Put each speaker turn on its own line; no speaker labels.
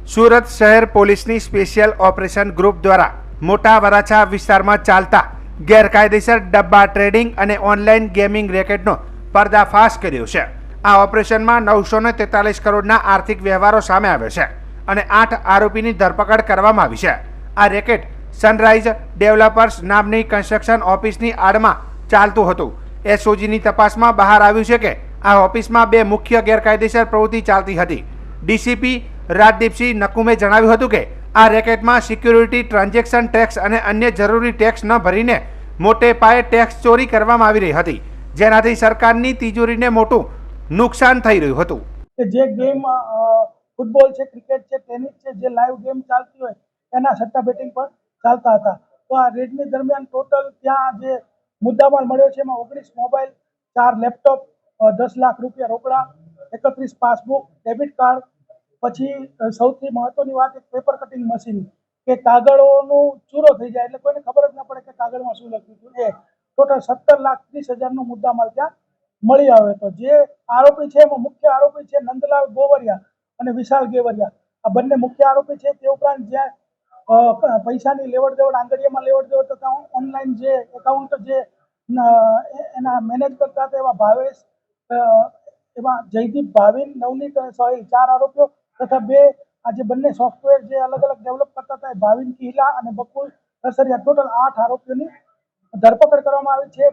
સુરત શહેર પોલીસની special operation group દ્વારા મોટા વરાછા વિસ્તારમાં ચાલતા ગેરકાયદેસર ડબ્બા ટ્રેડિંગ અને ઓનલાઈન ગેમિંગ રેકેટનો પર્દાફાશ કર્યો છે। આ ઓપરેશનમાં 943 કરોડના આર્થિક વ્યવહારો સામે આવ્યા છે અને 8 આરોપીની ધરપકડ કરવામાં આવી છે। આ રેકેટ સનરાઈઝ ડેવલપર્સ નામની કન્સ્ટ્રક્શન ઓફિસની આડમાં ચાલતું હતું। એસઓજીની તપાસમાં બહાર આવ્યું છે કે આ ઓફિસમાં 2 મુખ્ય ગેરકાયદેસર પ્રવૃત્તિ ચાલતી હતી। ડીસીપી રાજદીપસિંહ નકુમે જણાવ્યું હતું કે આ રેકેટમાં સિક્યુરિટી, ટ્રાન્ઝેક્શન ટેક્સ અને અન્ય જરૂરી ટેક્સ ન ભરીને મોટે પાયે ટેક્સ ચોરી કરવામાં આવી રહી હતી, જેનાથી સરકારની તિજોરીને મોટું નુકસાન થઈ રહ્યું હતું।
જે ગેમ ફૂટબોલ છે, ક્રિકેટ છે, ટેનિસ છે, જે લાઈવ ગેમ ચાલતી હોય એના સટ્ટા બેટિંગ પણ ચાલતા હતા। તો આ રેડની દરમિયાન ટોટલ ત્યાં જે મુદ્દામાલ મળ્યો છે એમાં 19 મોબાઈલ, 4 લેપટોપ, 10 લાખ રૂપિયા રોકડા, 31 પાસબુક, ડેબિટ કાર્ડ, પછી સૌથી મહત્વની વાત એક પેપર કટિંગ મશીન કે કાગળોનું ચૂરો થઈ જાય એટલે કોઈને ખબર જ ન પડે કે કાગળમાં શું લખ્યું હતું। એ ટોટલ 17,30,000નો મુદ્દામાલ ત્યાં મળી આવ્યો હતો। જે આરોપી છે એમાં મુખ્ય આરોપી છે નંદલાલ ગોવરિયા અને વિશાલ ગેવરિયા। આ બંને મુખ્ય આરોપી છે। તે ઉપરાંત જ્યાં પૈસાની લેવડ દેવડ, આંગળીયામાં લેવડ દેવડ તથા ઓનલાઈન જે એકાઉન્ટ જે એના મેનેજ કરતા હતા એવા ભાવેશ, એમાં જયદીપ, ભાવિન, નવનીત અને સોહિલ 4 આરોપીઓ તથા 2 આજે બંને સોફ્ટવેર જે અલગ અલગ ડેવલપ કરતા હતા ભાવિન કિલા અને બકુલ દસરિયા, ટોટલ 8 આરોપીઓની ધરપકડ કરવામાં આવી છે।